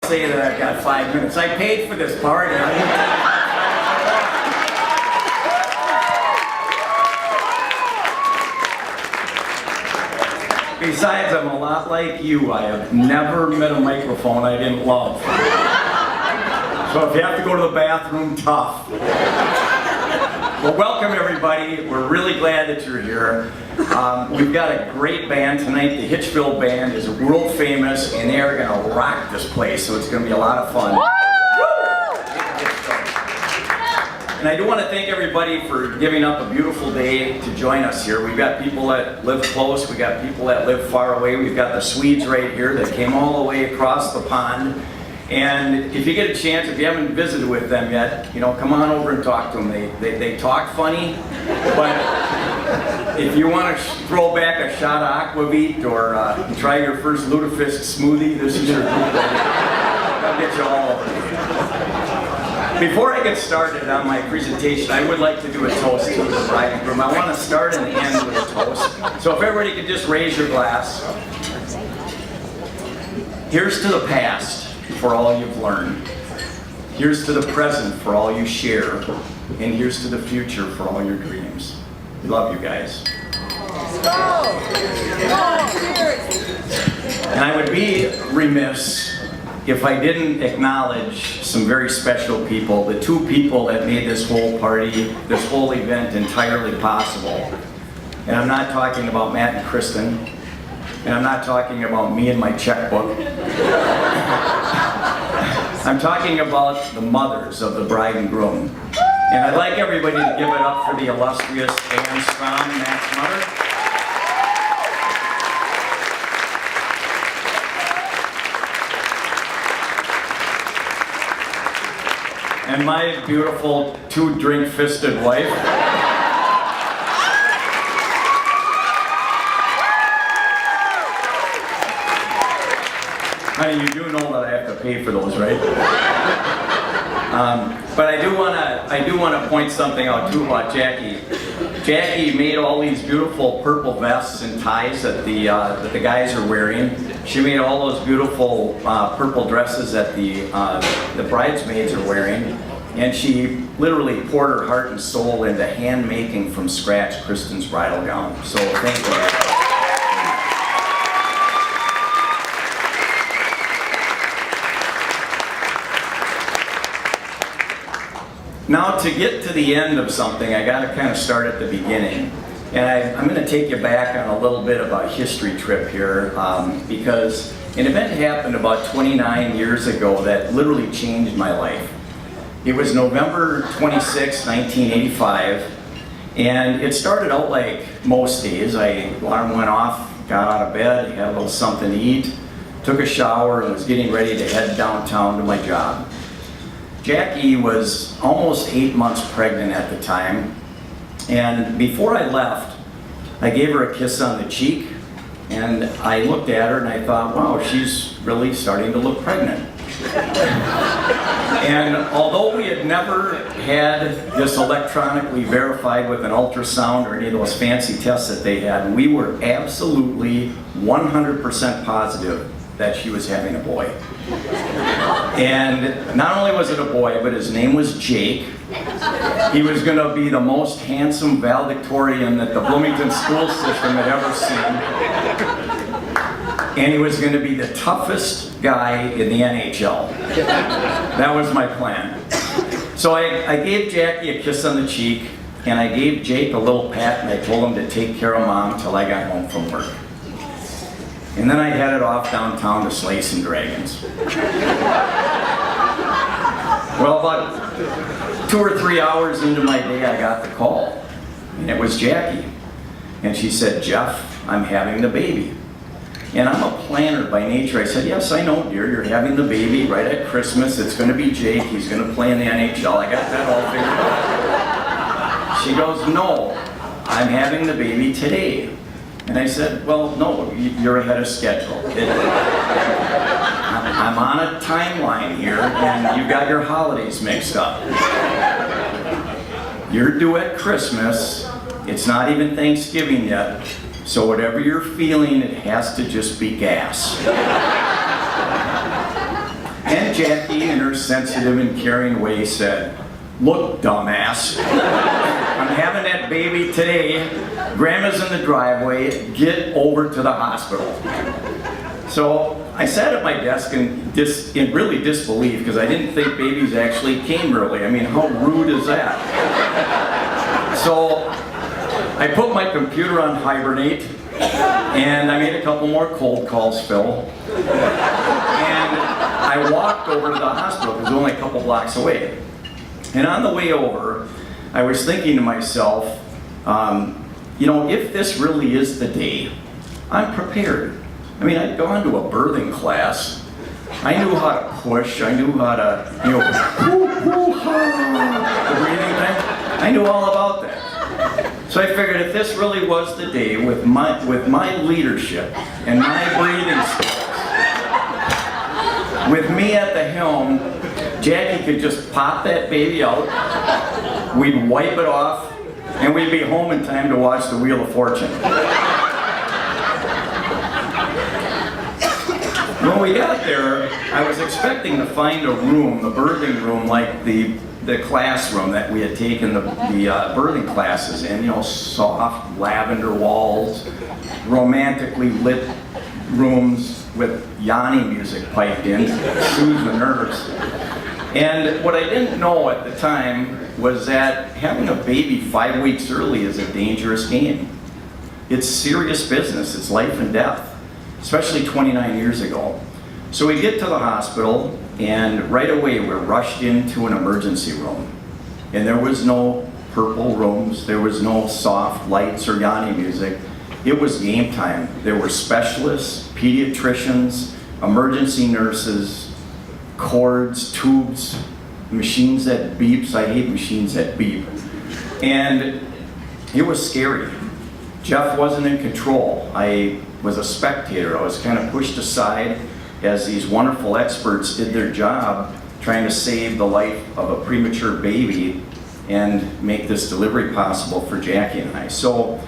Say that I've got 5 minutes. I paid for this party. Besides, I'm a lot like you. I have never met a microphone I didn't love. So if you have to go to the bathroom, tough. Well, welcome everybody. We're really glad that you're here. We've got a great band tonight. The Hitchville Band is world famous, and they are going to rock this place, so it's going to be a lot of fun. And I do want to thank everybody for giving up a beautiful day to join us here. We've got people that live close, we've got people that live far away. We've got the Swedes right here that came all the way across the pond. And if you get a chance, if you haven't visited with them yet, you know, come on over and talk to them. They talk funny, but if you want to throw back a shot of aquavit or try your first lutefisk smoothie, this is your group. I'll get you all over. Before I get started on my presentation, I would like to do a toast to the bride and groom. I want to start and end with a toast. So if everybody could just raise your glass. Here's to the past for all you've learned. Here's to the present for all you share. And here's to the future for all your dreams. We love you guys. And I would be remiss if I didn't acknowledge some very special people, the two people that made this whole party, this whole event entirely possible. And I'm not talking about Matt and Kristen, and I'm not talking about me and my checkbook. I'm talking about the mothers of the bride and groom. And I'd like everybody to give it up for the illustrious Anne Strom, Matt's mother. And my beautiful two-drink-fisted wife. Honey, you do know that I have to pay for those, right? But I do want to point something out too about Jackie. Jackie made all these beautiful purple vests and ties that the guys are wearing. She made all those beautiful purple dresses that the bridesmaids are wearing, and she literally poured her heart and soul into hand making from scratch Kristen's bridal gown. So thank you. Now, to get to the end of something, I got to kind of start at the beginning. And I'm going to take you back on a little bit of a history trip here, because an event happened about 29 years ago that literally changed my life. It was November 26, 1985, and it started out like most days. Alarm went off, got out of bed, had a little something to eat, took a shower, and was getting ready to head downtown to my job. Jackie was almost 8 months pregnant at the time, and before I left, I gave her a kiss on the cheek, and I looked at her and I thought, wow, she's really starting to look pregnant. And although we had never had this electronically verified with an ultrasound or any of those fancy tests that they had, we were absolutely 100% positive that she was having a boy. And not only was it a boy, but his name was Jake. He was going to be the most handsome valedictorian that the Bloomington school system had ever seen. And he was going to be the toughest guy in the NHL. That was my plan. So I gave Jackie a kiss on the cheek, and I gave Jake a little pat, and I told him to take care of Mom till I got home from work. And then I headed off downtown to slay some dragons. Well, about 2 or 3 hours into my day, I got the call. And it was Jackie. And she said, Jeff, I'm having the baby. And I'm a planner by nature. I said, yes, I know, dear, you're having the baby right at Christmas. It's going to be Jake. He's going to play in the NHL. I got that all figured out. She goes, no, I'm having the baby today. And I said, well, no, you're ahead of schedule. I'm on a timeline here, and you got your holidays mixed up. You're due at Christmas. It's not even Thanksgiving yet. So whatever you're feeling, it has to just be gas. And Jackie, in her sensitive and caring way, said, "Look, dumbass, I'm having that baby today. Grandma's in the driveway. Get over to the hospital." So I sat at my desk in really disbelief, because I didn't think babies actually came early. I mean, how rude is that? So I put my computer on hibernate, and I made a couple more cold calls, Phil. And I walked over to the hospital, because it was only a couple blocks away. And on the way over, I was thinking to myself, you know, if this really is the day, I'm prepared. I mean, I'd gone to a birthing class. I knew how to push. I knew how to, you know, the breathing thing. I knew all about that. So I figured if this really was the day, with my leadership and my breathing skills, with me at the helm, Jackie could just pop that baby out, we'd wipe it off, and we'd be home in time to watch the Wheel of Fortune. When we got there, I was expecting to find a room, the birthing room, like the classroom that we had taken the birthing classes in, you know, soft lavender walls, romantically lit rooms with Yanni music piped in to soothe the nerves. And what I didn't know at the time was that having a baby 5 weeks early is a dangerous game. It's serious business, it's life and death, especially 29 years ago. So we get to the hospital, and right away we're rushed into an emergency room. And there was no purple rooms, there was no soft lights or Yanni music. It was game time. There were specialists, pediatricians, emergency nurses, cords, tubes, machines that beeps. I hate machines that beep. And it was scary. Jeff wasn't in control. I was a spectator. I was kind of pushed aside as these wonderful experts did their job trying to save the life of a premature baby and make this delivery possible for Jackie and I. So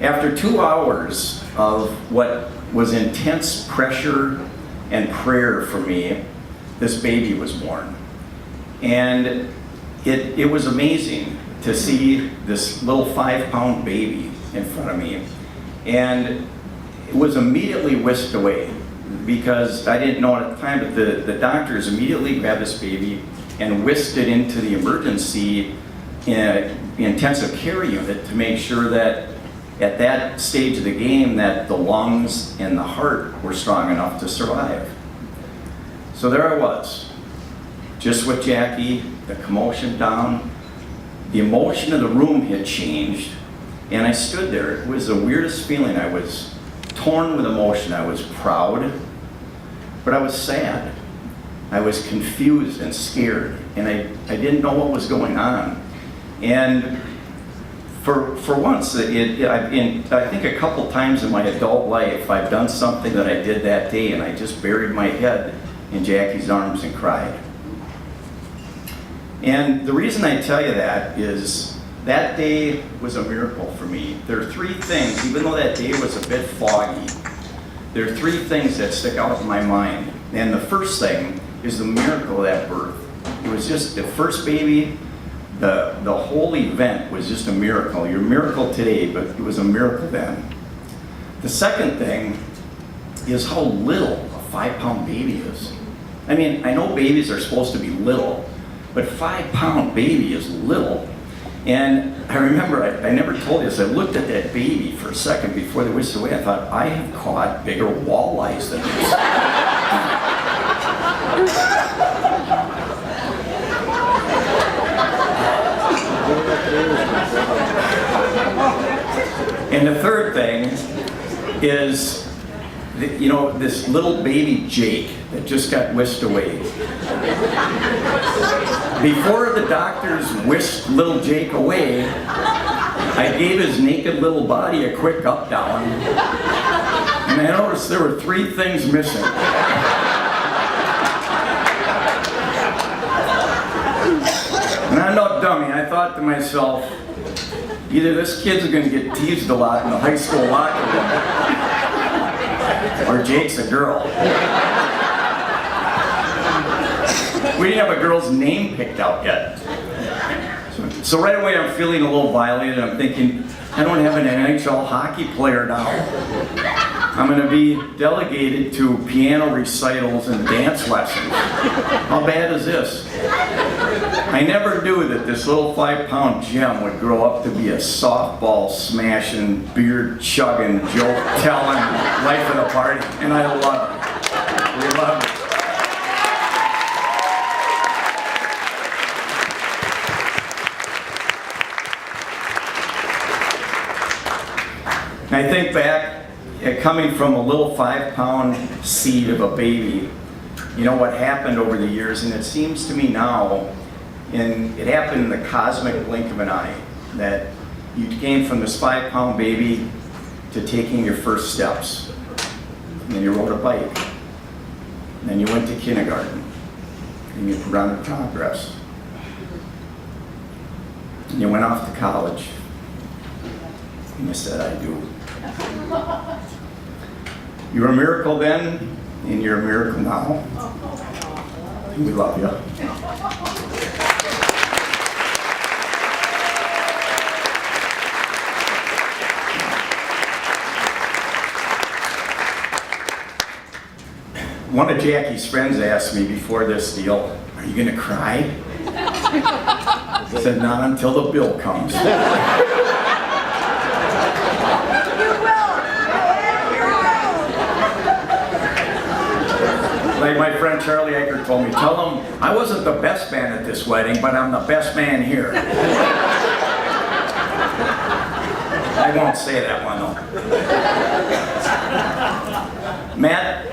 after 2 hours of what was intense pressure and prayer for me, this baby was born. And it was amazing to see this little 5-pound baby in front of me. And it was immediately whisked away, because I didn't know at the time, but the doctors immediately grabbed this baby and whisked it into the emergency intensive care unit to make sure that at that stage of the game that the lungs and the heart were strong enough to survive. So there I was, just with Jackie, the commotion down. The emotion of the room had changed, and I stood there. It was the weirdest feeling. I was torn with emotion. I was proud, but I was sad. I was confused and scared, and I didn't know what was going on. And for once, I think a couple times in my adult life, I've done something that I did that day, and I just buried my head in Jackie's arms and cried. And the reason I tell you that is that day was a miracle for me. There are 3 things, even though that day was a bit foggy, there are 3 things that stick out in my mind. And the first thing is the miracle of that birth. It was just the first baby, the whole event was just a miracle. You're a miracle today, but it was a miracle then. The second thing is how little a 5-pound baby is. I mean, I know babies are supposed to be little, but 5-pound baby is little. And I remember, I never told you this, I looked at that baby for a second before they whisked away. I thought, I have caught bigger walleyes than this. And the third thing is, you know, this little baby Jake that just got whisked away. Before the doctors whisked little Jake away, I gave his naked little body a quick up down, and I noticed there were 3 things missing. And I'm no dummy. I thought to myself, either this kid's going to get teased a lot in the high school locker room, or Jake's a girl. we didn't have a girl's name picked out yet. So right away I'm feeling a little violated. I'm thinking, I don't have an NHL hockey player now. I'm going to be delegated to piano recitals and dance lessons. How bad is this? I never knew that this little 5-pound gem would grow up to be a softball smashing, beer chugging, joke telling life of the party. And I love it. We love it. I think back, coming from a little 5-pound seed of a baby, you know what happened over the years, and it seems to me now, and it happened in the cosmic blink of an eye, that you came from this 5-pound baby to taking your first steps. And then you rode a bike. And then you went to kindergarten. And you progressed progress. And you went off to college. And you said, I do. You were a miracle then, and you're a miracle now. We love you. One of Jackie's friends asked me before this deal, are you going to cry? I said, not until the bill comes. Like my friend Charlie Ecker told me, tell him I wasn't the best man at this wedding, but I'm the best man here. I won't say that one though. Matt,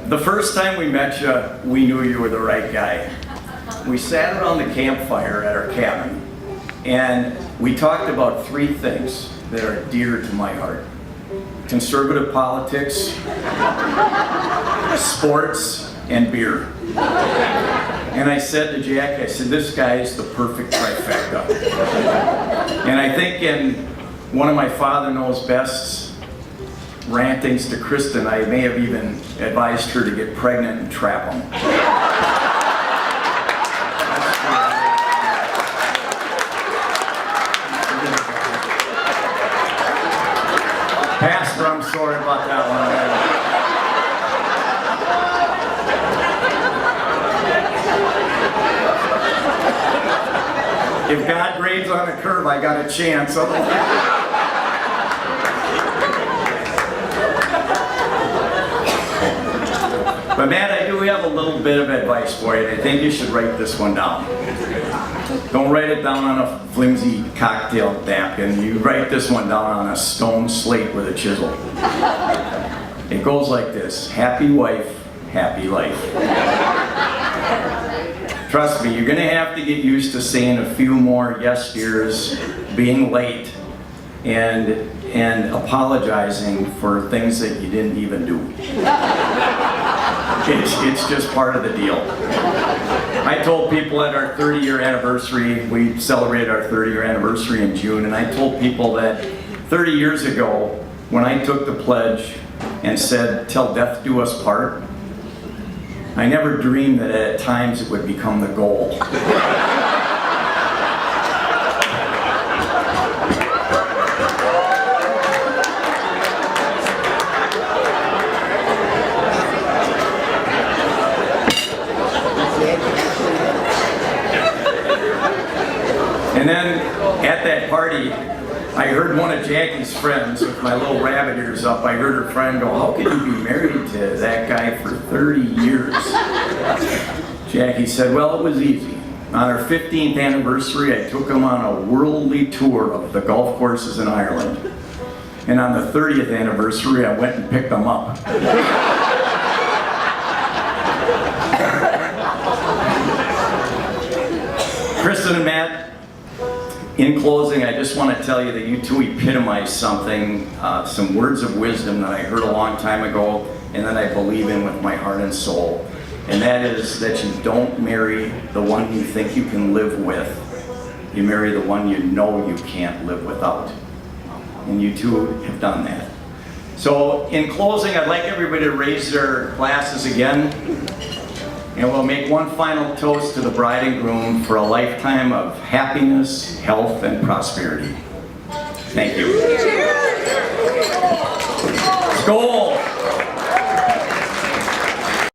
the first time we met you, we knew you were the right guy. We sat around the campfire at our cabin, and we talked about 3 things that are dear to my heart. Conservative politics, sports, and beer. And I said to Jack, I said, this guy is the perfect trifecta. And I think in one of my Father Knows Best's rantings to Kristen, I may have even advised her to get pregnant and trap him. Pastor, I'm sorry about that one. If God grades on a curve, I got a chance. But Matt, I do have a little bit of advice for you, and I think you should write this one down. Don't write it down on a flimsy cocktail napkin. You write this one down on a stone slate with a chisel. It goes like this: happy wife, happy life. Trust me, you're going to have to get used to saying a few more yes dears, being late, and apologizing for things that you didn't even do. It's just part of the deal. I told people at our 30-year anniversary, we celebrated our 30-year anniversary in June, and I told people that 30 years ago, when I took the pledge and said, till death do us part, I never dreamed that at times it would become the goal. And then at that party, I heard one of Jackie's friends with my little rabbit ears up. I heard her friend go, how can you be married to that guy for 30 years? Jackie said, well, it was easy. On our 15th anniversary, I took him on a worldly tour of the golf courses in Ireland. And on the 30th anniversary, I went and picked him up. Kristen and Matt, in closing, I just want to tell you that you two epitomize something, some words of wisdom that I heard a long time ago and that I believe in with my heart and soul. And that is that you don't marry the one you think you can live with. You marry the one you know you can't live without. And you two have done that. So in closing, I'd like everybody to raise their glasses again. And we'll make one final toast to the bride and groom for a lifetime of happiness, health, and prosperity. Thank you. Skål!